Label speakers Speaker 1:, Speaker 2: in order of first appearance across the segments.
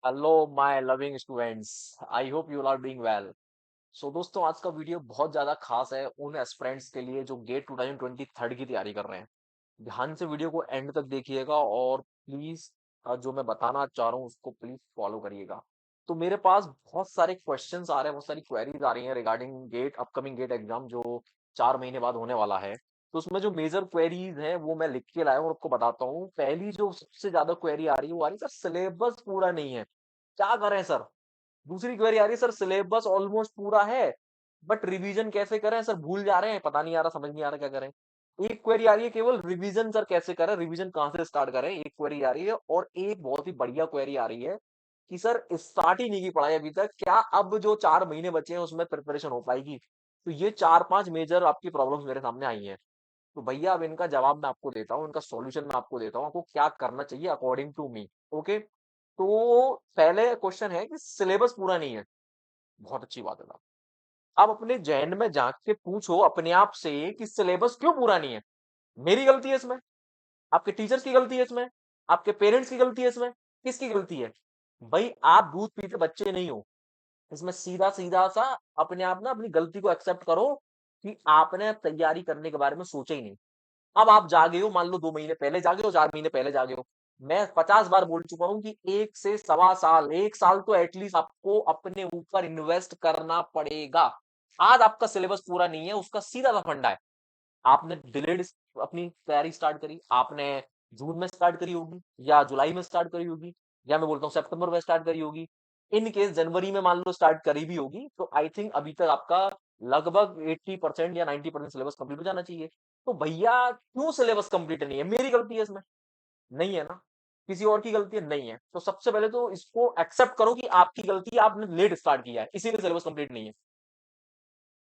Speaker 1: Hello my loving students. I hope you are doing well. So दोस्तों, आज का video बहुत ज़्यादा खास है उन एस्पिरेंट्स के लिए जो गेट 2023 की तैयारी कर रहे हैं। ध्यान से वीडियो को एंड तक देखिएगा और प्लीज़ जो मैं बताना चाह रहा हूँ उसको प्लीज़ फॉलो करिएगा। तो मेरे पास बहुत सारे क्वेश्चंस आ रहे हैं, बहुत सारी क्वेरीज आ रही हैं regarding GATE upcoming GATE exam जो 4 महीने बाद होने वाला है। तो उसमें जो मेजर क्वेरीज हैं वो मैं लिख के लाया हूँ और आपको बताता हूँ। पहली जो सबसे ज्यादा क्वेरी आ रही है वो आ रही है, सर सिलेबस पूरा नहीं है, क्या करें सर। दूसरी क्वेरी आ रही है, सर सिलेबस ऑलमोस्ट पूरा है बट रिवीजन कैसे करें सर, भूल जा रहे हैं, पता नहीं आ रहा, समझ नहीं आ रहा क्या करें। एक क्वेरी आ रही है केवल रिवीजन सर कैसे करें, रिवीजन कहाँ से स्टार्ट करें, एक क्वेरी आ रही है। और एक बहुत ही बढ़िया क्वेरी आ रही है कि सर स्टार्ट ही नहीं की पढ़ाई अभी तक, क्या अब जो 4 महीने बचे हैं उसमें प्रिपरेशन हो पाएगी। तो ये 4-5 मेजर आपकी प्रॉब्लम्स मेरे सामने आई हैं। तो भैया अब इनका जवाब मैं आपको देता हूँ, इनका सॉल्यूशन मैं आपको देता हूँ, आपको क्या करना चाहिए अकॉर्डिंग टू मी। ओके, तो पहले क्वेश्चन है कि सिलेबस पूरा नहीं है। बहुत अच्छी बात है साहब। आप अपने जहन में झांक के पूछो अपने आप से कि सिलेबस क्यों पूरा नहीं है। मेरी गलती है इसमें, आपके टीचर्स की गलती है इसमें, आपके पेरेंट्स की गलती है इसमें, किसकी गलती है। भाई आप दूध पीते बच्चे नहीं हो। इसमें सीधा सीधा सा अपने आप ना अपनी गलती को एक्सेप्ट करो कि आपने तैयारी करने के बारे में सोचा ही नहीं। अब आप जागे हो, मान लो 2 महीने पहले जागे हो, 4 महीने पहले जागे हो। मैं 50 बार बोल चुका हूं कि 1 से 1.25 साल, 1 साल तो एटलीस्ट आपको अपने ऊपर इन्वेस्ट करना पड़ेगा। आज आपका सिलेबस पूरा नहीं है, उसका सीधा सा फंडा है, आपने डिलेड अपनी तैयारी स्टार्ट करी, आपने जून में स्टार्ट करी होगी या जुलाई में स्टार्ट करी होगी, या मैं बोलता हूँ सितंबर में स्टार्ट करी होगी। इन केस जनवरी में मान लो स्टार्ट करी भी होगी तो आई थिंक अभी तक आपका लगभग 80% या 90% सिलेबस कंप्लीट हो जाना चाहिए। तो भैया क्यों सिलेबस कंप्लीट नहीं है, मेरी गलती है इसमें? नहीं है ना, किसी और की गलती है? नहीं है। तो सबसे पहले तो इसको एक्सेप्ट करो कि आपकी गलती है, आपने लेट स्टार्ट किया है इसीलिए सिलेबस कंप्लीट नहीं है।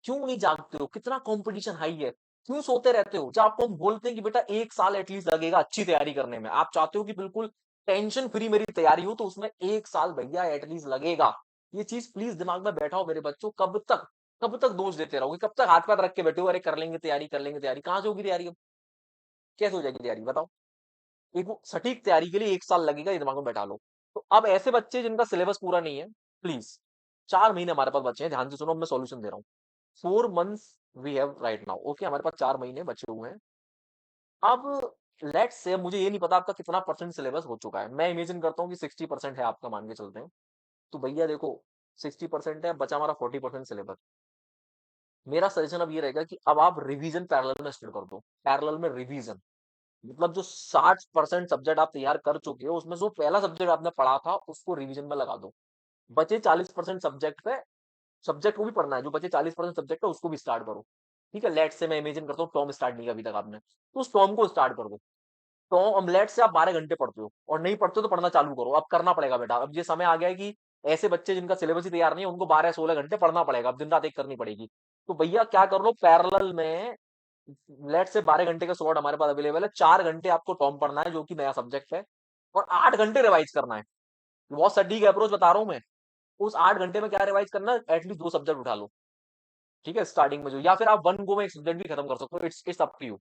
Speaker 1: क्यों नहीं जागते हो, कितना कंपटीशन हाई है, क्यों सोते रहते हो? जब आपको हम बोलते हैं कि बेटा 1 साल एटलीस्ट लगेगा अच्छी तैयारी करने में, आप चाहते हो कि बिल्कुल टेंशन फ्री मेरी तैयारी हो, तो उसमें 1 साल भैया एटलीस्ट लगेगा। ये चीज प्लीज दिमाग में बैठाओ मेरे बच्चों। कब तक दोष देते रहोगे, कब तक हाथ पैर रख के बैठे हो, अरे कर लेंगे तैयारी, कर लेंगे तैयारी, कहाँ से होगी तैयारी अब, कैसे हो जाएगी तैयारी बताओ। एक वो सटीक तैयारी के लिए 1 साल लगेगा, ये दिमाग में बैठा लो। तो अब ऐसे बच्चे जिनका सिलेबस पूरा नहीं है, प्लीज 4 महीने हमारे पास बचे हैं, ध्यान से सुनो, मैं सॉल्यूशन दे रहा हूँ। 4 months we have right now. Okay, हमारे पास 4 महीने बचे हुए हैं। अब लेट्स से, मुझे ये नहीं पता आपका कितना परसेंट सिलेबस हो चुका है, मैं इमेजिन करता हूँ कि 60% है आपका, मान के चलते हैं। तो भैया देखो, 60% है, बचा हमारा 40% सिलेबस। मेरा सजेशन अब ये रहेगा कि अब आप रिवीजन पैरेलल में स्टार्ट कर दो। पैरेलल में रिवीजन मतलब जो 60% सब्जेक्ट आप तैयार कर चुके हो उसमें जो पहला सब्जेक्ट आपने पढ़ा था उसको रिवीजन में लगा दो। बचे 40% सब्जेक्ट पे, सब्जेक्ट को भी पढ़ना है, जो बचे 40% सब्जेक्ट है उसको भी स्टार्ट करो। ठीक है, लेट से मैं इमेजिन करता हूँ टॉम स्टार्ट नहीं किया अभी तक आपने, तो उस टॉम को स्टार्ट कर दो। टॉम लेट से आप 12 घंटे पढ़ते हो और नहीं पढ़ते हो तो पढ़ना चालू करो, अब करना पड़ेगा बेटा। अब ये समय आ गया है कि ऐसे बच्चे जिनका सिलेबस ही तैयार नहीं है उनको 12-16 घंटे पढ़ना पड़ेगा, अब दिन रात एक करनी पड़ेगी। तो भैया क्या कर लो, पैरेलल में लेट से 12 घंटे का स्लॉट हमारे पास अवेलेबल है, 4 घंटे आपको टॉम पढ़ना है जो कि नया सब्जेक्ट है, और 8 घंटे रिवाइज करना है। बहुत सटीक अप्रोच बता रहा हूँ मैं। उस 8 घंटे में क्या रिवाइज करना है, एटलीस्ट 2 सब्जेक्ट उठा लो। ठीक है, स्टार्टिंग में जो, या फिर आप वन गो में एक सब्जेक्ट भी खत्म कर सकते हो, it's up to you.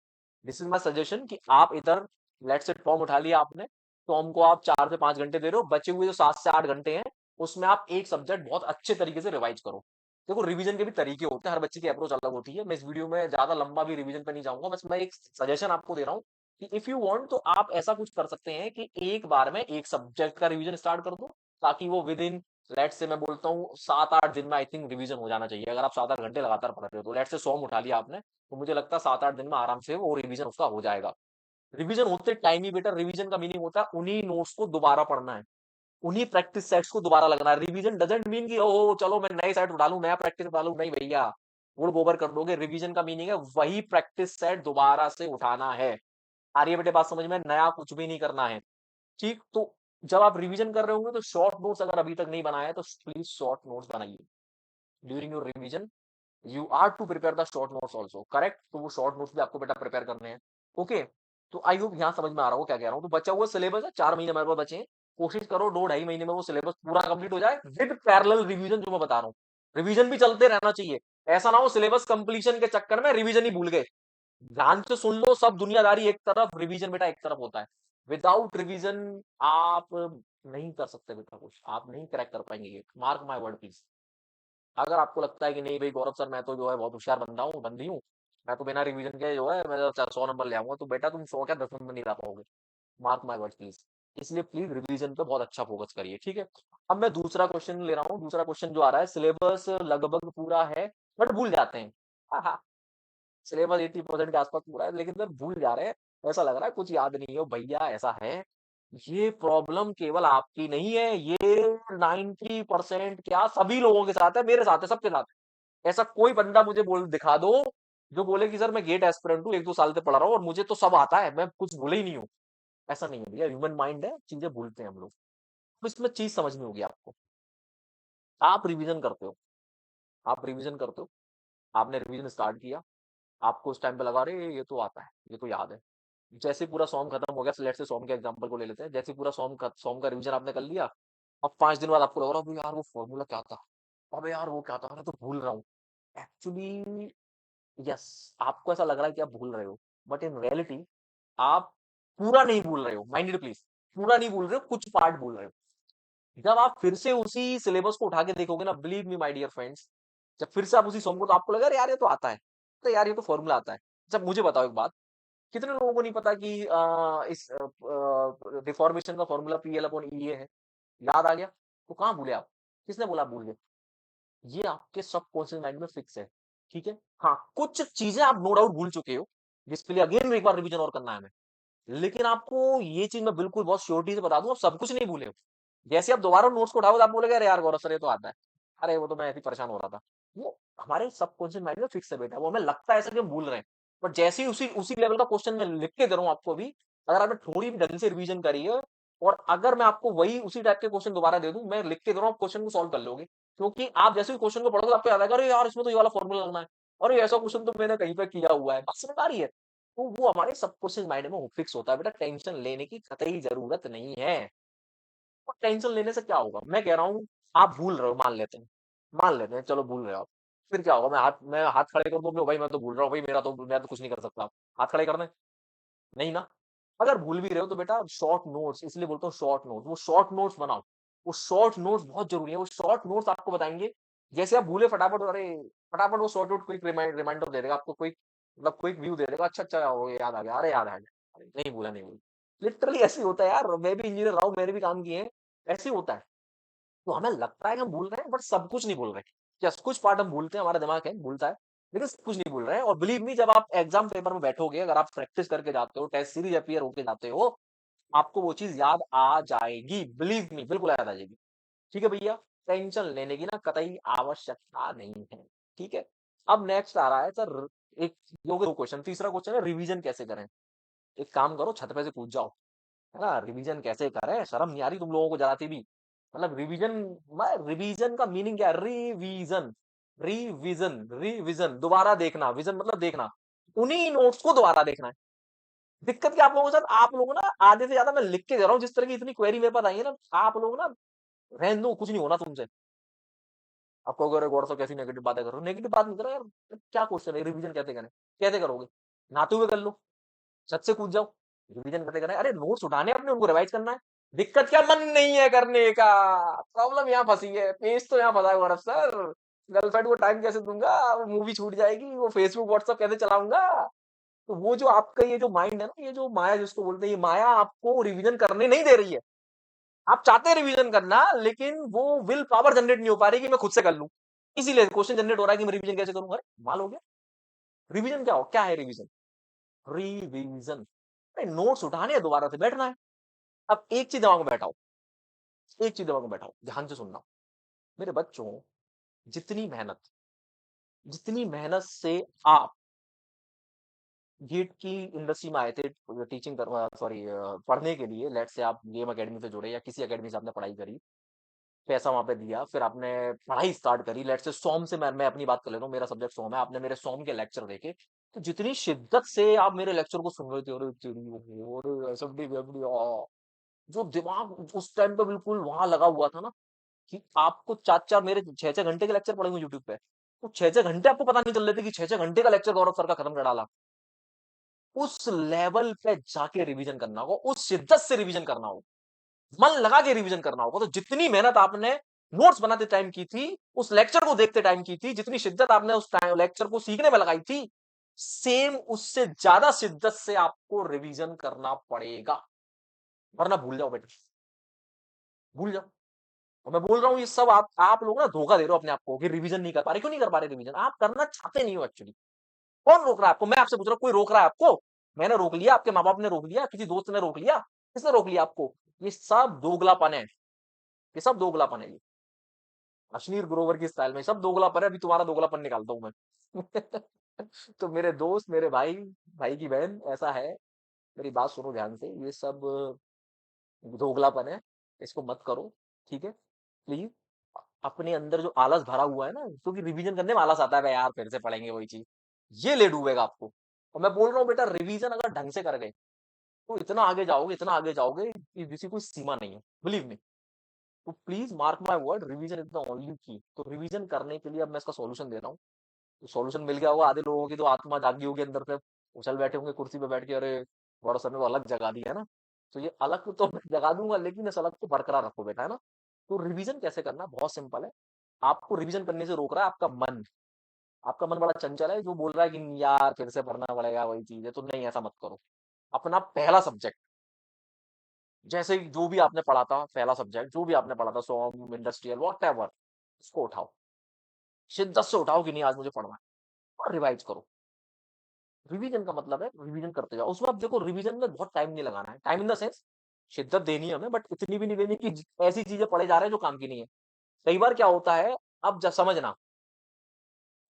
Speaker 1: This is my suggestion कि आप इधर लेट से टॉम उठा लिया आपने, टॉम को आप 4 से 5 घंटे दे रहे हो, बचे हुए जो 7 से 8 घंटे हैं उसमें आप एक सब्जेक्ट बहुत अच्छे तरीके से रिवाइज करो। देखो रिवीजन के भी तरीके होते हैं, हर बच्चे की अप्रोच अलग होती है। मैं इस वीडियो में ज्यादा लंबा भी रिवीजन पे नहीं जाऊंगा, बस मैं एक सजेशन आपको दे रहा हूँ कि इफ यू वांट तो आप ऐसा कुछ कर सकते हैं कि एक बार में एक सब्जेक्ट का रिवीजन स्टार्ट कर दो, ताकि वो विद इन लेट से मैं बोलता हूँ 7-8 दिन में आई थिंक रिवीजन हो जाना चाहिए। अगर आप 7-8 घंटे लगातार पढ़ रहे हो तो लेट से 100 उठा लिया आपने, तो मुझे लगता है 7-8 दिन में आराम से वो रिवीजन उसका हो जाएगा। रिवीजन होते टाइम ही बेटा, रिवीजन का मीनिंग होता है उन्हीं नोट्स को दोबारा पढ़ना है, उन्हीं प्रैक्टिस सेट्स को दोबारा लगना है। रिवीजन डजंट मीन कि ओ चलो मैं नए सेट उठा लूं, नया प्रैक्टिस उठा लूं, नहीं भैया, गुड़ गोबर कर दोगे। रिवीजन का मीनिंग है वही प्रैक्टिस सेट दोबारा से उठाना है। आ रही है बेटे बात समझ में, नया कुछ भी नहीं करना है। ठीक, तो जब आप रिवीजन कर रहे होंगे तो शॉर्ट नोट्स अगर अभी तक नहीं बनाया है तो प्लीज शॉर्ट नोट्स बनाइए during your revision. You are to prepare the short notes also, correct? तो वो शॉर्ट नोट्स भी आपको बेटा प्रिपेयर करने हैं। ओके, तो आई होप यहाँ समझ में आ रहा हो क्या कह रहा हूँ। तो बचा हुआ सिलेबस है, 4 महीने हमारे पास बचे हैं। कोशिश करो 2-2.5 महीने में वो सिलेबस पूरा कंप्लीट हो जाए विद पैरेलल रिवीजन, जो मैं बता रहा हूँ। रिवीजन भी चलते रहना चाहिए, ऐसा ना हो सिलेबस कंप्लीशन के चक्कर में रिवीजन ही भूल गए। ध्यान से सुन लो, सब दुनियादारी एक तरफ, रिवीजन बेटा एक तरफ होता है। विदाउट रिवीजन आप नहीं कर सकते बेटा कुछ, आप नहीं क्रैक कर पाएंगे ये, मार्क माय वर्ड प्लीज। अगर आपको लगता है कि नहीं भाई गौरव सर मैं तो जो है बहुत होशियार बंदा हूँ, बंदी हूँ, मैं तो बिना रिवीजन के जो है मैं तो 100 नंबर ले आऊंगा, तो बेटा तुम 100 क्या 10 नंबर नहीं ला पाओगे। Mark my word please. इसलिए प्लीज रिवीजन पे बहुत अच्छा फोकस करिए, ठीक है। अब मैं दूसरा क्वेश्चन ले रहा हूँ। दूसरा क्वेश्चन जो आ रहा है, सिलेबस लगभग पूरा है बट भूल जाते हैं। हाँ हाँ, सिलेबस 80% के आसपास पूरा है लेकिन सर भूल जा रहे हैं, ऐसा लग रहा है कुछ याद नहीं हो भैया, ऐसा है। ये प्रॉब्लम केवल आपकी नहीं है, ये 90% क्या सभी लोगों के साथ है, मेरे साथ है, सबके साथ है। ऐसा कोई बंदा मुझे बोल दिखा दो जो बोले कि सर मैं गेट एस्पिरेंट हूँ, 1-2 साल से पढ़ रहा हूँ और मुझे तो सब आता है, मैं कुछ भूले ही नहीं हूँ। ऐसा नहीं है भैया, ह्यूमन माइंड है, चीजें भूलते हैं हम लोग। तो इसमें चीज समझनी होगी आपको। आप रिवीजन करते हो, आप रिवीजन करते हो, आपने रिवीजन स्टार्ट किया, आपको उस टाइम पे लगा रहे ये तो आता है, ये तो याद है। जैसे पूरा सॉन्ग खत्म हो गया, लेट्स से सॉन्ग के एग्जांपल को ले लेते हैं, जैसे पूरा सॉन्ग का रिवीजन आपने कर लिया, अब 5 दिन बाद आपको लग रहा है यार वो फॉर्मूला क्या था, अबे यार वो क्या था, मैं तो भूल रहा हूँ। एक्चुअली यस, आपको ऐसा लग रहा है कि आप भूल रहे हो, बट इन रियलिटी आप पूरा नहीं भूल रहे हो, माइंडेड प्लीज, पूरा नहीं भूल रहे हो, कुछ पार्ट भूल रहे हो। जब आप फिर से उसी सिलेबस को उठा के देखोगे ना, believe me my dear friends, जब फिर से आप उसी सॉन्ग को, तो आपको लगेगा यार ये तो आता है, तो यार ये तो फॉर्मूला आता है। जब मुझे बताओ एक बात, कितने लोगों को नहीं पता कि इस डिफॉर्मेशन का फॉर्मूला PL/E है? याद आ गया? तो कहाँ भूले आप? किसने बोला आप भूल गए? ये आपके सबकॉन्शियस माइंड में फिक्स है, ठीक है। हाँ, कुछ चीजें आप नो डाउट भूल चुके हो, जिसके लिए अगेन एक बार रिवीजन और करना है हमें। लेकिन आपको ये चीज मैं बिल्कुल बहुत श्योरिटी से बता दूं, आप सब कुछ नहीं भूले हो। जैसे आप दोबारा नोट्स को उठाओगे तो आप बोलोगे अरे यार गौरव सर ये तो आता है, अरे वो तो मैं ऐसे ही परेशान हो रहा था। वो हमारे सबकॉन्शियस माइंड में फिक्स है बेटा, वो हमें लगता है ऐसा कि हम भूल रहे हैं, बट जैसे ही उसी उसी लेवल का क्वेश्चन मैं लिख के दे रहा हूँ आपको भी, अगर आपने थोड़ी भी ढंग से रिवीजन करी है, और अगर मैं आपको वही उसी टाइप के क्वेश्चन दोबारा दे दूं, मैं लिख के दे रहा हूँ, आप क्वेश्चन को सॉल्व कर लोगे। क्योंकि आप जैसे ही क्वेश्चन को पढ़ोगे आपको याद आएगा अरे यार इसमें तो ये वाला फॉर्मूला लगना है, अरे ऐसा क्वेश्चन तो मैंने कहीं पे किया हुआ है, बात समझ आ रही है। तो वो हमारे सबकॉन्शियस माइंड में फिक्स होता है बेटा, टेंशन लेने की कतई जरूरत नहीं है। और टेंशन लेने से क्या होगा, मैं कह रहा हूँ, आप भूल रहे हो, मान लेते हैं, चलो भूल रहे हो आप। फिर क्या होगा, मैं हाथ खड़े कर दूं भाई मैं तो भूल रहा हूँ भाई, मैं तो कुछ नहीं कर सकता, हाथ खड़े कर दें? नहीं ना। अगर भूल भी रहे हो तो बेटा शॉर्ट नोट्स, इसलिए बोलता हूँ शॉर्ट नोट्स, वो शॉर्ट नोट्स बनाओ। वो शॉर्ट नोट्स बहुत जरूरी है, वो शॉर्ट नोट्स आपको बताएंगे। जैसे आप भूले फटाफट, अरे फटाफट वो शॉर्ट नोट क्विक रिमाइंडर दे देगा आपको, क्विक मतलब क्विक व्यू दे देगा, अच्छा अच्छा वो याद आ गया, अरे याद आ गया, अरे नहीं भूला नहीं भूला। लिटरली ऐसे ही होता है यार, मैं भी इंजीनियर रहा हूँ, मैंने भी काम किए हैं, ऐसे ही होता है। तो हमें लगता है कि हम भूल रहे हैं बट सब कुछ नहीं भूल रहे। यस, कुछ पार्ट हम भूलते हैं, हमारा दिमाग है भूलता है, लेकिन सब कुछ नहीं भूल रहे हैं। और बिलीव मी, जब आप एग्जाम पेपर में बैठोगे, अगर आप प्रैक्टिस करके जाते हो, टेस्ट सीरीज अपियर होके जाते हो, आपको वो चीज याद आ जाएगी, बिलीव मी, बिल्कुल याद आ जाएगी। ठीक है भैया, टेंशन लेने की ना कतई आवश्यकता नहीं है, ठीक है। अब नेक्स्ट आ रहा है सर, एक दो दो क्वेश्चन, तीसरा क्वेश्चन है रिवीजन कैसे करें। एक काम करो, छत पे से कूद जाओ, है ना, रिवीजन कैसे करें, शर्म नहीं आ रही तुम लोगों को जराती भी। मतलब रिवीजन, रिवीजन का मीनिंग क्या है, रिवीजन, रिवीजन दोबारा देखना, विजन मतलब देखना, उन्हीं नोट्स को दोबारा देखना है। दिक्कत क्या आप लोगों के साथ, आप लोग ना आधे से ज्यादा मैं लिख के दे रहा हूँ, जिस तरह की इतनी क्वेरी मेरे पास आई है ना, आप लोग ना रहने दो, कुछ नहीं होना तुमसे। आप कहोगे अरे गौरव साहब कैसी नेगेटिव बातें कर रहे हो, नेगेटिव बात नहीं कर रहा यार, क्या क्वेश्चन है, रिवीजन कैसे करें, कैसे करोगे, नहाते हुए कर लो, छत से कूद जाओ, रिवीजन करते करना है, अरे नोट्स उठाने अपने, उनको रिवाइज करना है। दिक्कत क्या, मन नहीं है करने का, प्रॉब्लम यहाँ फंसी है, पेज तो यहाँ फंसा है गौरव सर। गर्लफ्रेंड को टाइम कैसे दूंगा, वो मूवी छूट जाएगी, वो फेसबुक व्हाट्सएप कैसे चलाऊंगा। तो वो जो आपका ये जो माइंड है ना, ये जो माया जिसको बोलते हैं, ये माया आपको रिवीजन करने नहीं दे रही है। आप चाहते हैं रिवीजन करना, लेकिन वो विल पावर जनरेट नहीं हो पा रही कि मैं खुद से कर लूं। इसीलिए क्वेश्चन जनरेट हो रहा है कि मैं रिवीजन कैसे करूंगा, माल हो गया। रिवीजन क्या है रिवीजन, रिवीजन, अरे नोट्स उठाने हैं, दोबारा से बैठना है। अब एक चीज दिमाग में बैठाओ, एक चीज दिमाग में बैठाओ, ध्यान से सुनना। मेरे बच्चों, जितनी मेहनत, जितनी मेहनत से आप गीट की इंडस्ट्री में आए थे, टीचिंग सॉरी पढ़ने के लिए, लेट से आप गेम एकेडमी से जुड़े या किसी एकेडमी से आपने पढ़ाई करी, पैसा वहां पे दिया, फिर आपने पढ़ाई स्टार्ट करी, लेट से सोम से, मैं अपनी बात कर लेता हूँ, मेरा सब्जेक्ट सोम है, आपने मेरे सोम के लेक्चर देखे, तो जितनी शिद्दत से आप मेरे लेक्चर को सुन रहे थे, अरे तेरी, अरे एसएफडी वेफडी, जो दिमाग उस टाइम पे बिल्कुल वहां लगा हुआ था ना, कि आपको 4-4 मेरे 6-6 घंटे के लेक्चर पढ़े हुए यूट्यूब पे, तो 6-6 घंटे आपको पता नहीं चल रहे थे कि 6-6 घंटे का लेक्चर गौरव सर का खत्म कर डाला। उस लेवल पे जाके रिवीजन करना होगा, उस शिद्दत से रिवीजन करना होगा। मन लगा के रिवीजन करना होगा। तो जितनी मेहनत आपने नोट्स बनाते टाइम की थी, उस लेक्चर को देखते टाइम की थी, जितनी शिद्दत आपने उस टाइम लेक्चर को सीखने में लगाई थी, सेम उससे ज्यादा शिद्दत से आपको रिवीजन करना पड़ेगा, वरना भूल जाओ बेटा, भूल जाओ। और मैं बोल रहा हूँ ये सब आप लोग ना धोखा दे रहे हो अपने आप को कि रिवीजन नहीं कर पा रहे। क्यों नहीं कर पा रहे रिवीजन? आप करना चाहते नहीं हो एक्चुअली। कौन रोक रहा है आपको? मैं आपसे पूछ रहा हूँ, कोई रोक रहा है आपको? मैंने रोक लिया, आपके माँ बाप ने रोक लिया, किसी दोस्त ने रोक लिया? किसने रोक लिया आपको? ये सब दोगलापन है, ये सब दोगलापन है। ये अश्लील ग्रोवर की स्टाइल में सब दोगलापन है। अभी तुम्हारा दोगलापन निकालता हूं मैं। तो मेरे दोस्त, मेरे भाई, भाई की बहन, ऐसा है, मेरी बात सुनो ध्यान से, ये सब दोगलापन है, इसको मत करो, ठीक है? प्लीज। अपने अंदर जो आलस भरा हुआ है ना, क्योंकि रिवीजन करने में आलस आता है, "बे यार फिर से पढ़ेंगे वही चीज", ये ले डूबेगा आपको। और मैं बोल रहा हूँ बेटा, रिवीजन अगर ढंग से कर गए तो इतना आगे जाओगे, इतना आगे जाओगे कि किसी कोई सीमा नहीं है, बिलीव मी। तो please mark my word, revision is the only की। तो रिवीजन करने के लिए अब मैं इसका सॉल्यूशन दे रहा हूँ। तो सॉल्यूशन मिल गया होगा, आधे लोगों की तो आत्मा जागी होगी अंदर से, उछल बैठे होंगे कुर्सी पे बैठ के, अरे गौरव सर ने तो अलग जगा दिया है ना। तो ये अलग तो मैं जगा दूंगा, लेकिन इस अलग को बरकरार रखो बेटा, है ना? तो रिवीजन कैसे करना, बहुत सिंपल है। आपको रिवीजन करने से रोक रहा है आपका मन। आपका मन बड़ा चंचल है, जो बोल रहा है कि यार फिर से पढ़ना पड़ेगा वही चीज है। तो नहीं, ऐसा मत करो। अपना पहला सब्जेक्ट, जैसे जो भी आपने पढ़ा था, पहला सब्जेक्ट जो भी आपने पढ़ा था, सॉन्ग, इंडस्ट्रियल, वॉट एवर, उसको उठाओ, शिद्दत से उठाओ कि नहीं आज मुझे पढ़ना है, और रिवाइज करो। रिवीजन का मतलब है रिवीजन करते जाओ। उसमें आप देखो, रिवीजन में बहुत टाइम नहीं लगाना है, टाइम इन द सेंस शिद्दत देनी है हमें, बट इतनी भी नहीं देनी कि ऐसी चीजें पढ़े जा रहे हैं जो काम की नहीं है। कई बार क्या होता है, अब समझना,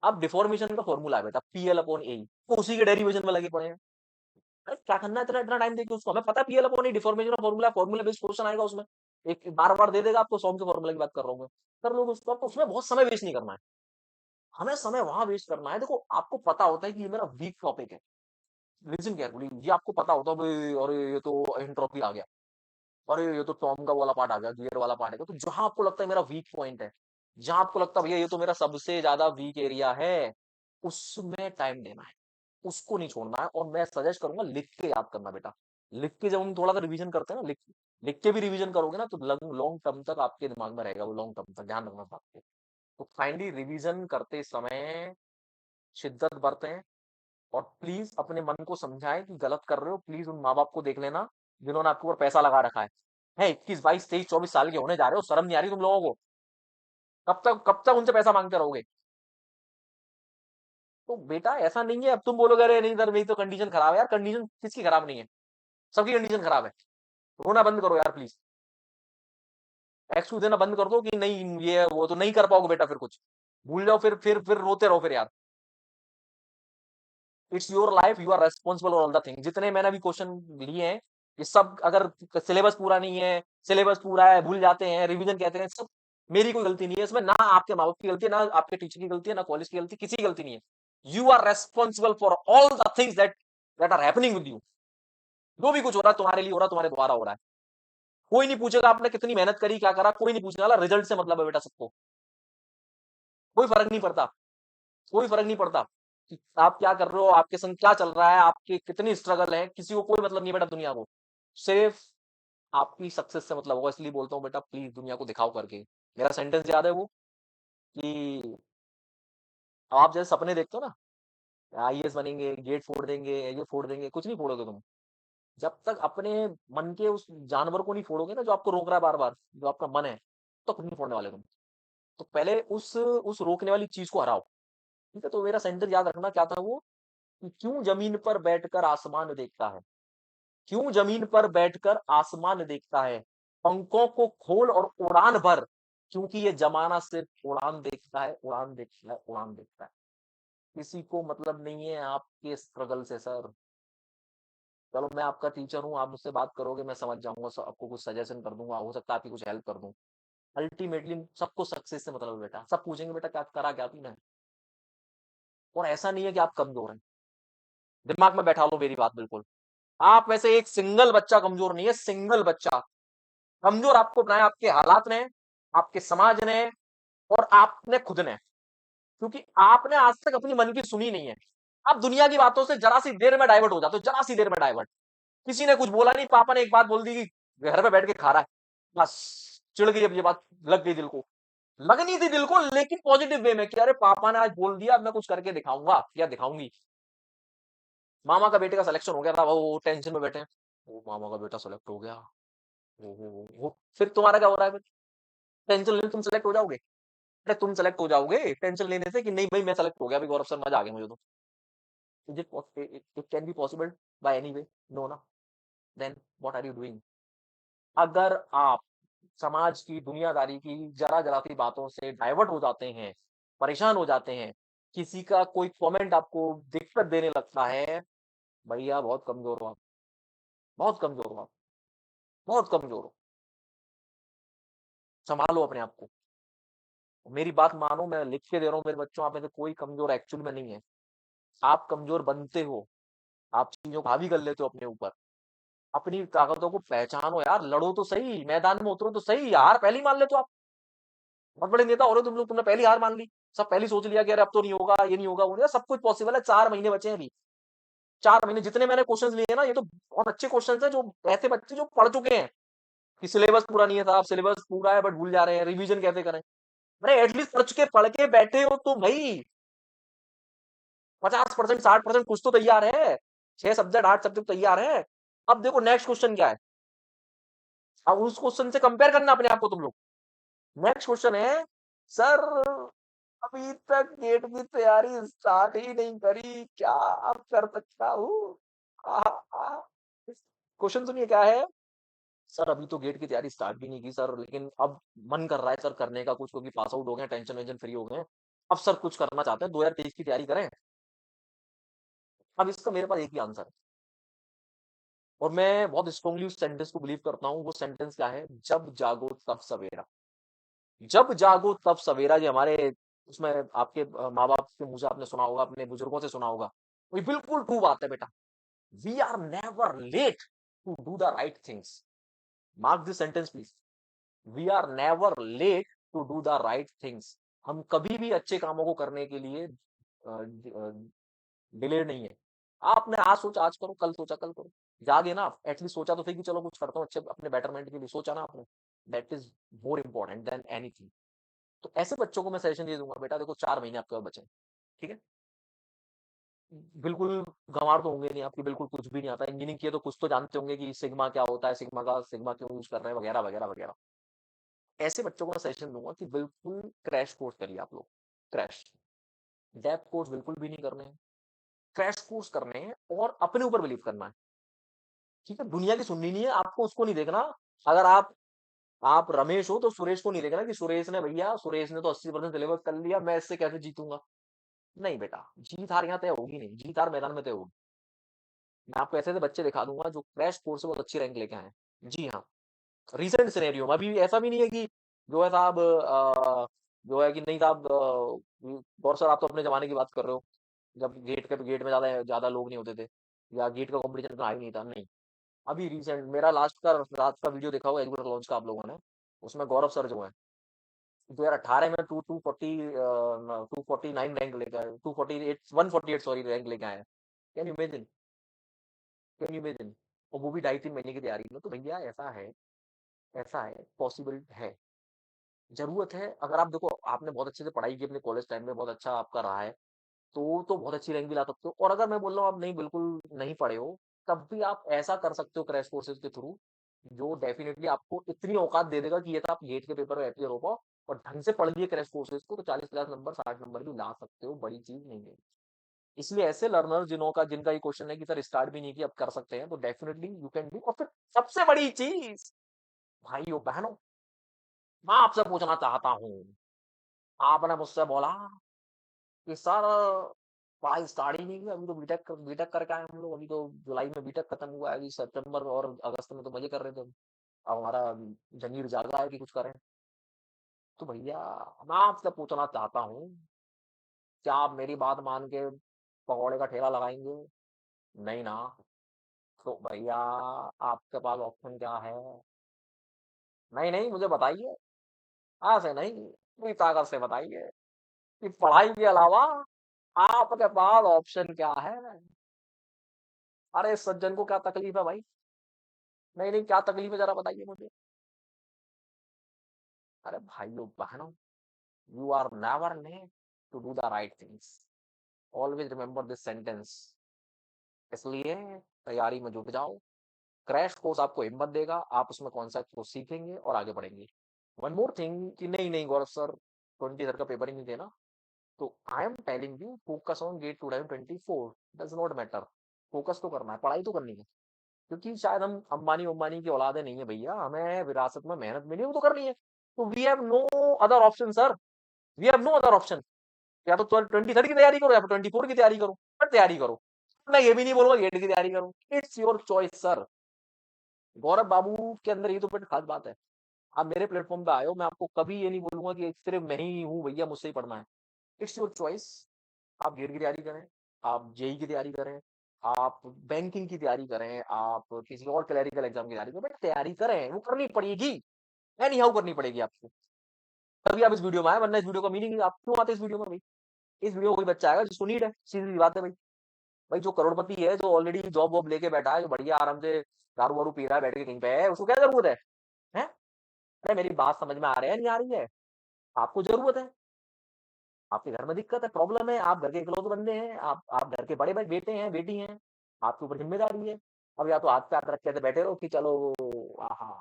Speaker 1: अब डिफॉर्मेशन का फॉर्मूला है बेटा, पीएल अपॉन ए, तो उसी के डेरिवेशन में लगे पड़े हैं। अरे क्या करना है इतना इतना टाइम देके उसको? हमें पता है पीएल अपॉन ए डिफॉर्मेशन का फॉर्मूला, फॉर्मूला बेस्ड क्वेश्चन आएगा उसमें, एक बार बार दे देगा आपको, सॉम के फॉर्मूला की बात कर रहा हूँ मैं, कर लोगे उसको। आपको उसमें बहुत समय वेस्ट नहीं करना है, हमें समय वहां वेस्ट करना है। देखो आपको पता होता है कि ये मेरा वीक टॉपिक है, लिसन केयरफुली, ये आपको पता होता है भाई, अरे ये तो एंट्रोपी आ गया, अरे ये तो टॉम का वाला पार्ट आ गया, गियर वाला पार्ट है। तो जहां आपको लगता है मेरा वीक पॉइंट है, जहां आपको लगता है भैया ये तो मेरा सबसे ज्यादा वीक एरिया है, उसमें टाइम देना है, उसको नहीं छोड़ना है। और मैं सजेस्ट करूंगा लिख के याद करना बेटा। लिख के जब हम थोड़ा सा रिवीजन करते हैं ना, लिख लिख के भी रिवीजन करोगे ना, तो लॉन्ग टर्म तक आपके दिमाग में रहेगा वो, लॉन्ग टर्म तक ध्यान रखना बात को। तो फाइनली रिवीजन करते समय शिद्दत बरतें, और प्लीज अपने मन को समझाएं कि गलत कर रहे हो। प्लीज उन माँ बाप को देख लेना जिन्होंने आपके ऊपर पैसा लगा रखा है 21 22 23 24 साल के होने जा रहे हो, शर्म नहीं आ रही तुम लोगों को? कब तक उनसे पैसा मांगते रहोगे? तो बेटा ऐसा नहीं है, अब तुम बोलोगे अरे नहीं सर मेरी तो कंडीशन खराब है। यार कंडीशन किसकी खराब नहीं है? सबकी कंडीशन खराब है। रोना बंद करो यार प्लीज, एक्सक्यूज देना बंद कर दो कि नहीं ये वो, तो नहीं कर पाओगे बेटा, फिर कुछ भूल जाओ, फिर रोते रहो फिर यार। It's your life, you are responsible for all the thing. जितने मैंने अभी क्वेश्चन लिए हैं, ये सब अगर सिलेबस पूरा नहीं है, सिलेबस पूरा है भूल जाते हैं, रिवीजन कहते हैं, सब मेरी कोई गलती नहीं है इसमें, ना आपके माँ बाप की गलती है, ना आपके टीचर की गलती है, ना कॉलेज की गलती, किसी की गलती नहीं है। You are responsible for all the things that are happening with you. जो भी कुछ हो रहा है तुम्हारे लिए हो रहा है, तुम्हारे द्वारा हो रहा है। कोई नहीं पूछेगा आपने कितनी मेहनत करी, क्या करा, कोई नहीं पूछने वाला। रिजल्ट से मतलब है बेटा सबको, कोई फर्क नहीं पड़ता, कोई फर्क नहीं पड़ता कि आप क्या कर रहे हो, आपके संग क्या चल रहा है, आपके कितनी स्ट्रगल है, किसी को कोई मतलब नहीं बेटा दुनिया को। सिर्फ आपकी सक्सेस से मतलब होगा। इसलिए बोलता हूँ बेटा, प्लीज दुनिया को दिखाओ करके। मेरा सेंटेंस याद है वो, कि आप जैसे सपने देखते हो ना, आईएएस बनेंगे, गेट फोड़ देंगे, ये फोड़ देंगे, कुछ नहीं फोड़ोगे तुम। जब तक अपने मन के उस जानवर को नहीं फोड़ोगे ना, जो आपको रोक रहा है बार बार, जो आपका मन है, तो खुद नहीं फोड़ने वाले तुम। तो पहले उस रोकने वाली चीज को हराओ, ठीक है? तो मेरा सेंटेंस याद रखना क्या था वो, कि क्यों जमीन पर बैठकर आसमान देखता है, क्यों जमीन पर बैठकर आसमान देखता है, पंखों को खोल और उड़ान भर, क्योंकि ये जमाना सिर्फ उड़ान देखता है, उड़ान देखता है, उड़ान देखता है। किसी को मतलब नहीं है आपके स्ट्रगल से सर। चलो मैं आपका टीचर हूँ, आप मुझसे बात करोगे, मैं समझ जाऊंगा, आपको कुछ सजेशन कर दूंगा, हो सकता है आपकी कुछ हेल्प कर दूं। अल्टीमेटली सबको सक्सेस से मतलब है बेटा। सब पूछेंगे बेटा क्या करा, क्या तूने? और ऐसा नहीं है कि आप कमजोर हैं, दिमाग में बैठा लो मेरी बात बिल्कुल। आप वैसे एक सिंगल बच्चा कमजोर नहीं है, सिंगल बच्चा कमजोर आपको बनाया आपके हालात ने, आपके समाज ने, और आपने खुद ने। क्योंकि आपने आज तक अपनी मन की सुनी नहीं है। आप दुनिया की बातों से जरा सी देर में डाइवर्ट हो जाते हो, जरा सी देर में डाइवर्ट। किसी ने कुछ बोला नहीं, पापा ने एक बात बोल दी कि घर पे बैठ के खा रहा है, बस चिढ़ गई, अब ये बात लग गई दिल को, लगनी थी दिल को लेकिन पॉजिटिव वे में कि अरे पापा ने आज बोल दिया, अब मैं कुछ करके दिखाऊंगा या दिखाऊंगी। मामा का बेटे का सिलेक्शन हो गया था, वो टेंशन में बैठे हैं, वो मामा का बेटा सेलेक्ट हो गया, वो फिर तुम्हारा क्या हो रहा है? फिर टेंशन लेने तुम सेलेक्ट हो जाओगे? अरे तुम सेलेक्ट हो जाओगे टेंशन लेने से कि नहीं भाई मैं सेलेक्ट हो गया, अभी गौरव सर मजा आ गया मुझे तो। It can be possible by any way? No ना। Then what are you doing? अगर आप समाज की दुनियादारी की जरा जरा सी बातों से डाइवर्ट हो जाते हैं, परेशान हो जाते हैं, किसी का कोई कमेंट आपको दिक्कत देने लगता है, भैया बहुत कमजोर हो आप, बहुत कमजोर हो आप, बहुत कमजोर हो। संभालो अपने आप को। मेरी बात मानो, मैं लिख के दे रहा हूँ मेरे बच्चों, आप में से कोई कमजोर एक्चुअल में नहीं है। आप कमजोर बनते हो, आप चीजों को हावी कर लेते हो अपने ऊपर। अपनी ताकतों को पहचानो यार, लड़ो तो सही, मैदान में उतरो तो सही। हार पहली मान ले तो आप बहुत बड़े नेता हो रहे हो तुम लोग, तुमने पहली हार मान ली। सब पहली सोच लिया कि अरे अब तो नहीं होगा, ये नहीं होगा, वो नहीं होगा। सब कुछ पॉसिबल है, 4 महीने बचे हैं अभी। 4 महीने, जितने मैंने क्वेश्चंस लिए ना, ये तो बहुत अच्छे क्वेश्चंस हैं, जो ऐसे बच्चे जो पढ़ चुके हैं कि सिलेबस पूरा नहीं है साहब, सिलेबस पूरा है बट भूल जा रहे हैं, रिवीजन कैसे करें? अरे एटलीस्ट पढ़ के बैठे हो तो भाई, 50%, 60% कुछ तो तैयार है। 6 सब्जेक्ट, 8 सब्जेक्ट तैयार है। अब देखो नेक्स्ट क्वेश्चन क्या है, अब उस क्वेश्चन से कंपेयर करना अपने आप को तुम लोग। नेक्स्ट क्वेश्चन है, सर अभी तक गेट की तैयारी स्टार्ट ही नहीं करी, क्या अब कर सकता हूँ? क्वेश्चन सुनिए क्या है। सर अभी तो गेट की तैयारी स्टार्ट भी नहीं की सर, लेकिन अब मन कर रहा है सर करने का कुछ, क्योंकि पास आउट हो गए, टेंशन वेंशन फ्री हो गए। अब सर कुछ करना चाहते हैं, 2023 की तैयारी करें। अब इसका मेरे पास एक ही आंसर है, और मैं बहुत स्ट्रांगली उस सेंटेंस को बिलीव करता हूँ। वो सेंटेंस क्या है? जब जागो तब सवेरा। जब जागो तब सवेरा, ये हमारे उसमें आपके माँ बाप के मुंह से आपने सुना होगा, अपने बुजुर्गों से सुना होगा। वो बिल्कुल ट्रू बात है बेटा। We are never late to do the right things. Mark this sentence please. We are never late to do the right things. हम कभी भी अच्छे कामों को करने के लिए डिलेड नहीं है। आपने आज सोचा आज करो, कल सोचा कल करो। जागे ना, एटलीस्ट सोचा तो सही कि चलो कुछ करता हूँ अच्छे अपने बेटरमेंट के लिए, सोचा ना आपने। That is more important than anything. तो ऐसे बच्चों को मैं सजेशन ये दूंगा, बेटा देखो 4 महीने आपके पास बचे हैं, ठीक है? बिल्कुल गंवार तो होंगे नहीं आपकी, बिल्कुल कुछ भी नहीं आता, इंजीनियरिंग किए तो कुछ तो जानते होंगे कि सिग्मा क्या होता है, सिग्मा का सिग्मा क्यों यूज कर रहे हैं, वगैरह वगैरह वगैरह। ऐसे बच्चों को मैं सजेशन दूंगा कि बिल्कुल क्रैश कोर्स करिए आप लोग। क्रैश, डेप्थ कोर्स बिल्कुल भी नहीं करने हैं। क्रैश कोर्स करने हैं और अपने ऊपर बिलीव करना है। ठीक है, दुनिया की सुननी नहीं है आपको, उसको नहीं देखना। अगर आप रमेश हो तो सुरेश को नहीं देखना कि सुरेश ने, भैया सुरेश ने तो 80% सिलेबस कर लिया, मैं इससे कैसे जीतूंगा। नहीं बेटा, जीत हार यहाँ तय होगी नहीं, जीत हार मैदान में तय होगी। मैं आपको ऐसे ऐसे बच्चे दिखा दूंगा जो क्रैश कोर्स से बहुत अच्छी रैंक लेके आए हैं। जी हाँ, रिसेंट सिनेरियो में अभी ऐसा भी नहीं है कि जो है साहब जो है कि नहीं साहब गौर सर आप तो अपने जमाने की बात कर रहे हो, जब गेट में ज्यादा ज्यादा लोग नहीं होते थे, या गेट का कंपटीशन इतना हाई नहीं था। नहीं, अभी रिसेंट मेरा लास्ट का वीडियो देखा होगा एजुकेटर लॉन्च का आप लोगों ने, उसमें गौरव सर जो है 2018 में टू टू फोर्टी 249 रैंक लेके आए, 248 148 सॉरी रैंक लेके आए। Can you imagine? Can you imagine? और वो भी 2.5-3 महीने की तैयारी में। तो भैया ऐसा है, ऐसा है, पॉसिबल है। जरूरत है, अगर आप देखो आपने बहुत अच्छे से पढ़ाई की अपने कॉलेज टाइम में, बहुत अच्छा आपका रहा है, तो बहुत अच्छी रैंक भी ला सकते हो। और अगर मैं बोल रहा हूँ आप नहीं बिल्कुल नहीं पढ़े हो, तब भी आप ऐसा कर सकते हो क्रैश कोर्सेज के थ्रू, जो डेफिनेटली आपको इतनी औकात दे देगा कि ये तो आप गेट के पेपर में अपियर हो पाओ। और ढंग से पढ़ लिए क्रैश कोर्सेज को तो 40-50 नंबर, 60 नंबर भी ला सकते हो, बड़ी चीज नहीं है। इसलिए ऐसे लर्नर जिनका ये क्वेश्चन है कि सर स्टार्ट भी नहीं किया अब कर सकते हैं, तो डेफिनेटली यू कैन डू। और फिर सबसे बड़ी चीज, भाइयों बहनों, मैं आपसे पूछना चाहता हूँ, आपने मुझसे बोला कि सर पढ़ाई स्टार्ट ही नहीं की, अभी तो बीटेक करके आए हम लोग, अभी तो जुलाई में बीटेक खत्म हुआ है, अभी सितंबर और अगस्त में तो मजे कर रहे थे हम। अब हमारा जमीर जागा है कि कुछ करें। तो भैया मैं आपसे पूछना चाहता हूँ, क्या आप मेरी बात मान के पकौड़े का ठेला लगाएंगे? नहीं ना? तो भैया आपके पास ऑप्शन क्या है? नहीं नहीं, मुझे बताइए, ऐसे नहीं, पूरी ताकत से बताइए कि पढ़ाई के अलावा आपके पास ऑप्शन क्या है? अरे इस सज्जन को क्या तकलीफ है भाई? नहीं नहीं, क्या तकलीफ है जरा बताइए मुझे। अरे भाइयों बहनों, you are never late to do the right things. Always remember this sentence. इसलिए तैयारी में जुट जाओ। क्रैश कोर्स आपको हिम्मत देगा, आप उसमें कॉन्सेप्ट को सीखेंगे और आगे बढ़ेंगे। वन मोर थिंग कि नहीं नहीं गौरव सर, 20 सर का पेपर ही नहीं देना, तो I am telling you focus on GATE 2024। Does not matter, focus तो करना है, पढ़ाई तो करनी है। क्योंकि शायद हम अंबानी अंबानी की औलादे नहीं है भैया, हमें विरासत में मेहनत मिली है, वो तो करनी है। तो we have no other option sir, we have no other option. या तो 23 की तैयारी करो या फिर 24 की तैयारी करो, पर तैयारी करो। मैं ये भी नहीं बोलूंगा गेट की तैयारी करो, इट्स योर चॉइस सर। गौरव बाबू के अंदर ये तो बड़ी खास बात है, आप मेरे प्लेटफॉर्म पे आए हो, मैं आपको कभी ये नहीं बोलूंगा कि सिर्फ मैं ही हूँ भैया मुझसे ही पढ़ना है। It's your choice. आप गेट की तैयारी करें, आप जेई की तैयारी करें, आप बैंकिंग की तैयारी करें, आप किसी और क्लरिकल एग्जाम की तैयारी करें, बट तैयारी करें, वो करनी पड़ेगी। एनी हाउ करनी पड़ेगी आपको, तभी आप इस वीडियो में आए, वरना इस वीडियो का मीनिंग आप क्यों आते इस वीडियो में भाई। इस वीडियो में कोई बच्चा आएगा जिसको नीड है, सीधी सी बात है भाई। भाई जो करोड़पति है, जो ऑलरेडी जॉब वॉब लेके बैठा है, जो बढ़िया आराम से दारू वारू पी रहा है बैठ के कहीं पे है, उसको क्या जरूरत है? अरे मेरी बात समझ में आ रही है नहीं आ रही है? आपको जरूरत है, आपके घर में दिक्कत है, प्रॉब्लम है, आप घर के इकलौते बंदे हैं, आप घर के बड़े भाई बेटे हैं बेटी हैं, आपके ऊपर जिम्मेदारी है। अब या तो हाथ पे हाथ रख के ऐसे बैठे रहो कि चलो आहा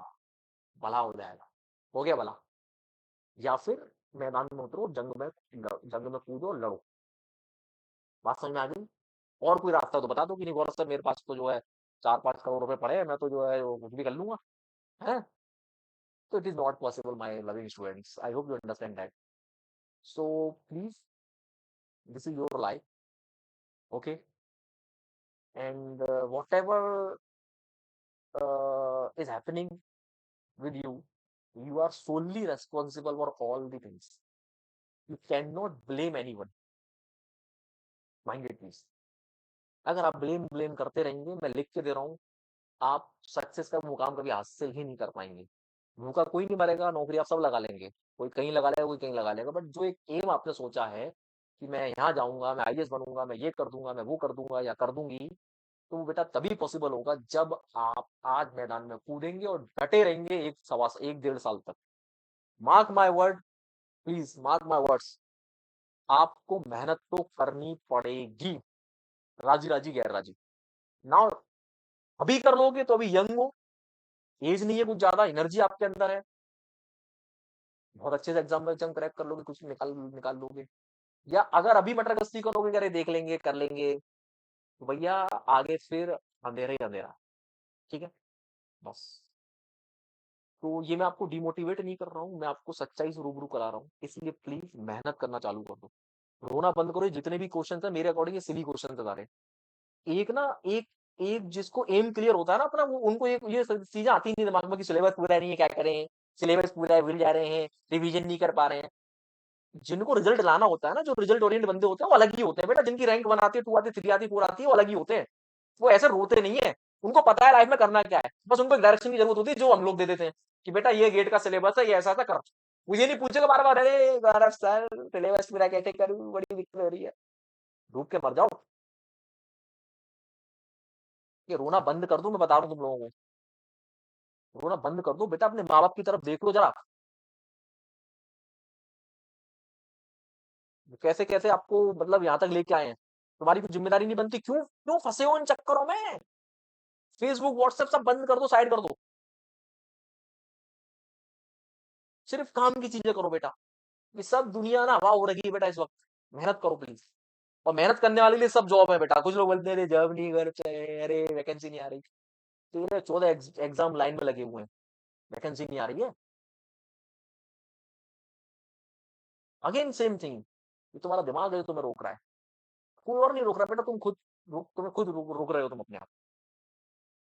Speaker 1: भला हो जाएगा, हो गया भला, या फिर मैदान में उतरो, जंग में कूदो और लड़ो। बात समझ में आ गई? और कोई रास्ता तो बता दो कि नहीं गौरव सर मेरे पास तो जो है 4-5 करोड़ रुपए पड़े हैं, मैं तो जो है वो कुछ भी कर लूंगा, है। तो it is not possible my loving students, I hope you understand that. So please, this is your life, okay, and whatever is happening with you, you are solely responsible for all the things. You cannot blame anyone, mind it please। अगर आप blame blame करते रहेंगे, मैं लिख के दे रहा हूँ, आप सक्सेस का मुकाम कभी हासिल ही नहीं कर पाएंगे। भूखा कोई नहीं मरेगा, नौकरी आप सब लगा लेंगे, कोई कहीं लगा लेगा कोई कहीं लगा लेगा, बट जो एक एम आपने सोचा है कि मैं यहाँ जाऊंगा, मैं आईएएस बनूंगा, मैं ये कर दूंगा, मैं वो कर दूंगा या कर दूंगी, तो वो बेटा तभी पॉसिबल होगा जब आप आज मैदान में कूदेंगे और डटे रहेंगे 1 1.5 साल तक। Mark my word, please mark my words, आपको मेहनत तो करनी पड़ेगी, राजी राजी गैर राजी। नाउ अभी कर लोगे तो अभी यंग हो, एज नहीं है कुछ ज्यादा, एनर्जी आपके अंदर है, बहुत अच्छे से एग्जाम क्रैक कर लोगे, कुछ निकाल निकाल लोगे। या अगर अभी मटर गश्ती करोगे, अरे देख लेंगे कर लेंगे, तो भैया आगे फिर अंधेरा ही अंधेरा। ठीक है, बस। तो ये मैं आपको डिमोटिवेट नहीं कर रहा हूँ, मैं आपको सच्चाई से रूबरू करा रहा हूँ, इसलिए प्लीज मेहनत करना चालू कर दो, रोना बंद करो। ये जितने भी क्वेश्चन है मेरे अकॉर्डिंग ये सिली क्वेश्चन है सारे। एक ना एक एक जिसको एम क्लियर होता है ना अपना, वो उनको ये चीजें आती नहीं दिमाग में कि सिलेबस पूरा नहीं है क्या करें, सिलेबस पूरा है भूल जा रहे हैं, रिवीजन नहीं कर पा रहे हैं। जिनको रिजल्ट लाना होता है ना, जो रिजल्ट ओरिएंटेड बंदे होते हैं वो अलग ही होते हैं बेटा, जिनकी रैंक 1 आती है, 2 आती है, 3 आती है, 4 आती है, वो अलग ही होते हैं। वो ऐसे रोते नहीं है, उनको पता है लाइफ में करना क्या है, बस उनको एक डायरेक्शन की जरूरत होती है जो हम लोग दे देते हैं कि बेटा ये गेट का सिलेबस है, ये ऐसा ऐसा कर। वो ये नहीं पूछेगा बार बार, अरे गौरव सर सिलेबस पूरा कैसे करूं, बड़ी दिक्कत हो रही है। डूब के मर जाओ। ये रोना बंद कर दो, मैं बता रहा हूँ तुम लोगों को, रोना बंद कर दो बेटा, अपने माँ बाप की तरफ देखो जरा, कैसे कैसे आपको मतलब यहाँ तक लेके आए हैं। तुम्हारी कुछ जिम्मेदारी नहीं बनती, क्यों क्यों फंसे हो इन चक्करों में? फेसबुक व्हाट्सएप सब बंद कर दो, साइड कर दो, सिर्फ काम की चीजें करो बेटा। ये सब दुनिया ना हवा हो रही है बेटा इस वक्त, मेहनत करो प्लीज। और मेहनत करने वाले लिए सब जॉब है बेटा। कुछ लोग बोलते हैं जॉब नहीं करते, अरे वैकेंसी नहीं आ रही। 13-14 एग्जाम लाइन में लगे हुए हैं, वैकेंसी नहीं आ रही है। अगेन सेम थिंग, ये तुम्हारा दिमाग है जो तुम्हें रोक रहा है, कोई और नहीं रोक रहा बेटा, तुम खुद तुम्हें खुद रोक रहे हो तुम अपने आप।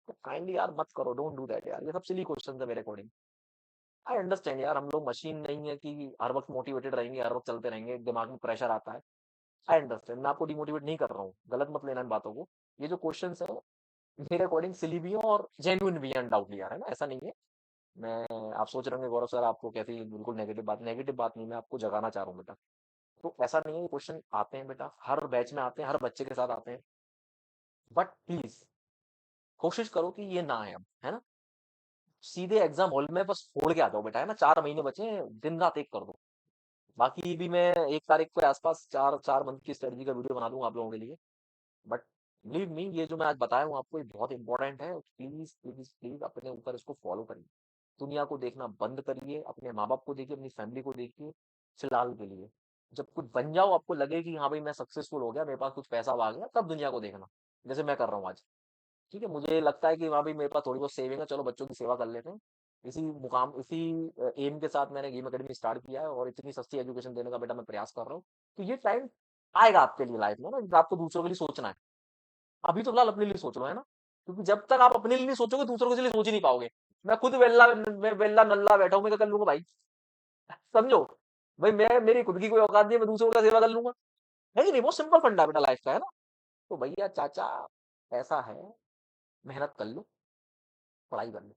Speaker 1: तो काइंडली यार मत करो, डोंट डू दैट यार, ये सब सिली क्वेश्चन है मेरे अकॉर्डिंग। आई अंडरस्टैंड यार, हम लोग मशीन नहीं है कि हर वक्त मोटिवेटेड रहेंगे, हर वक्त चलते रहेंगे, दिमाग में प्रेशर आता है। आई अंडरस्टैंड, मैं आपको डिमोटिवेट नहीं कर रहा हूँ, गलत मत लेना इन बातों को। ये जो क्वेश्चन है मेरे अकॉर्डिंग सिली भी है और जेन्युइन भी है, अनडाउटली यार, है ना, ऐसा नहीं है। मैं आप सोच रहे होंगे गौरव सर आपको कैसी बिल्कुल नेगेटिव बात नहीं, मैं आपको जगाना चाह रहा हूँ बेटा। तो ऐसा नहीं है, ये क्वेश्चन आते हैं बेटा, हर बैच में आते हैं, हर बच्चे के साथ आते हैं, बट प्लीज कोशिश करो कि ये ना आए अब, है ना। सीधे एग्जाम हॉल में बस फोड़ के आ जाओ बेटा, है ना, 4 महीने बचे हैं, दिन रात एक कर दो। बाकी भी मैं 1 तारीख के आसपास 4 मंथ की स्ट्रेटजी का वीडियो बना दूंगा आप लोगों के लिए। बट बिलीव मी, ये जो मैं आज बताया हूँ आपको, ये बहुत इंपॉर्टेंट है। प्लीज प्लीज प्लीज अपने ऊपर इसको फॉलो करिए। दुनिया को देखना बंद करिए, अपने माँ बाप को देखिए, अपनी फैमिली को देखिए, फिलहाल के लिए। जब कुछ बन जाओ, आपको लगे कि हाँ भाई मैं सक्सेसफुल हो गया, मेरे पास कुछ पैसा आ गया, तब दुनिया को देखना, जैसे मैं कर रहा हूँ आज। ठीक है, मुझे लगता है कि हाँ भाई मेरे पास थोड़ी बहुत सेविंग है, चलो बच्चों की सेवा कर लेते हैं। इसी एम के साथ मैंने गेम अकेडमी स्टार्ट किया है, और इतनी सस्ती एजुकेशन देने का बेटा मैं प्रयास कर रहा हूँ। तो ये टाइम आएगा आपके लिए लाइफ में ना, जब आपको दूसरों के लिए सोचना है। अभी तो फिलहाल अपने लिए सोच लो, है ना, क्योंकि जब तक आप अपने लिए नहीं सोचोगे, दूसरों के लिए सोच ही नहीं पाओगे। मैं वेल्ला नल्ला बैठा हूँ, मैं क्या कर लूंगा भाई? समझो भाई, मैं मेरी खुद की कोई औकात नहीं है, मैं दूसरों का सेवा कर लूंगा? है कि नहीं? बहुत सिंपल फंडा बेटा लाइफ का, है ना। तो भैया चाचा, ऐसा है, मेहनत कर लो, पढ़ाई कर लो,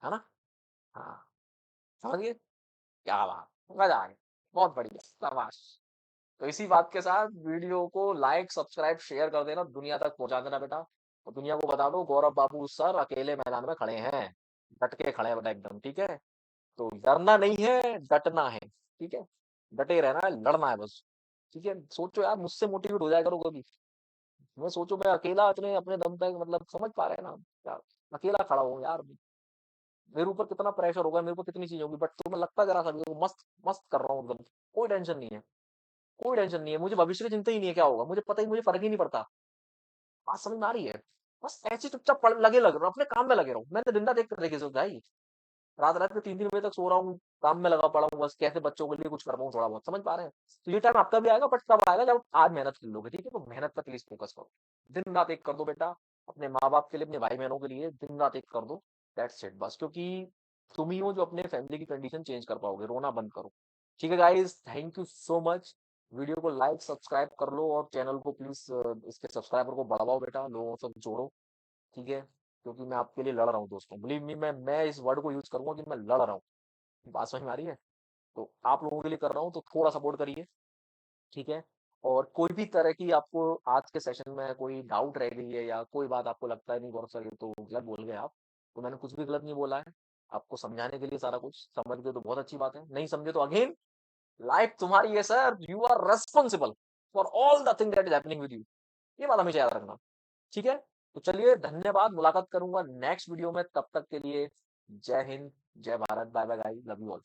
Speaker 1: है ना। हाँ, समझ गए? क्या बात, मजा आ गया, बहुत बढ़िया, शाबाश। तो इसी बात के साथ वीडियो को लाइक सब्सक्राइब शेयर कर देना, दुनिया तक पहुंचा देना बेटा। और दुनिया को बता दो, गौरव बाबू सर अकेले मैदान में खड़े हैं, डट के खड़े हैं बेटा एकदम, ठीक है। तो डरना नहीं है, डटना है, ठीक है। डटे रहना है, लड़ना है बस। ठीक है, सोचो यार, मुझसे मोटिवेट हो जाया करो कभी। मैं सोचो, मैं अकेला इतने अपने दम तक, मतलब समझ पा रहे हैं ना यार, अकेला खड़ा हूँ यार। मेरे ऊपर कितना प्रेशर होगा, मेरे ऊपर कितनी चीज होगी, बट तुम्हें लगता जरा सा भी हो, मस्त मस्त कर रहा हूँ एकदम। कोई टेंशन नहीं है, कोई टेंशन नहीं है, मुझे भविष्य की चिंता ही नहीं है क्या होगा, मुझे पता ही, मुझे फर्क ही नहीं पड़ता। बात समझ में आ रही है? बस ऐसे चुपचाप लगे रहो, अपने काम में लगे रहो। मैंने दिन रात एक तरीके से भाई, रात रात के 3-3 बजे तक सो रहा हूँ, काम में लगा पड़ा हूँ, बस कैसे बच्चों के लिए कुछ कर रहा हूँ थोड़ा बहुत, समझ पा रहे हैं? तो ये टाइम आपका भी आएगा, बट तब आएगा जब आज मेहनत कर लोगे, ठीक है। तो मेहनत पर प्लीज फोकस करो, दिन रात एक कर दो बेटा, अपने माँ बाप के लिए, अपने भाई बहनों के लिए दिन रात एक कर दो। दैट्स इट बस, क्योंकि तुम ही हो जो अपने फैमिली की कंडीशन चेंज कर पाओगे। रोना बंद करो, ठीक है guys, thank you so much. Video को लाइक सब्सक्राइब कर लो, और चैनल को प्लीज, इसके सब्सक्राइबर को बढ़ाओ बेटा, लोगों से जोड़ो, ठीक है। क्योंकि मैं आपके लिए लड़ रहा हूँ दोस्तों, बिलीव मी, मैं इस वर्ड को यूज करूंगा कि मैं लड़ रहा हूँ। बात समझ में आ रही है? तो आप लोगों के लिए कर रहा हूँ, तो थोड़ा सपोर्ट करिए, ठीक है। और कोई भी तरह की आपको आज के सेशन में कोई डाउट रह गई है, या कोई बात आपको लगता है नहीं गौरव सर ये तो गलत बोल गए आप, तो मैंने कुछ भी गलत नहीं बोला है। आपको समझाने के लिए सारा कुछ समझ गए तो बहुत अच्छी बात है, नहीं समझे तो अगेन, लाइफ तुम्हारी है sir, you are responsible for all the thing that is happening with you. ये बात हमेशा याद रखना, ठीक है। तो चलिए, धन्यवाद, मुलाकात करूंगा नेक्स्ट वीडियो में, तब तक के लिए जय हिंद, जय Bharat, bye bye guys, love you all.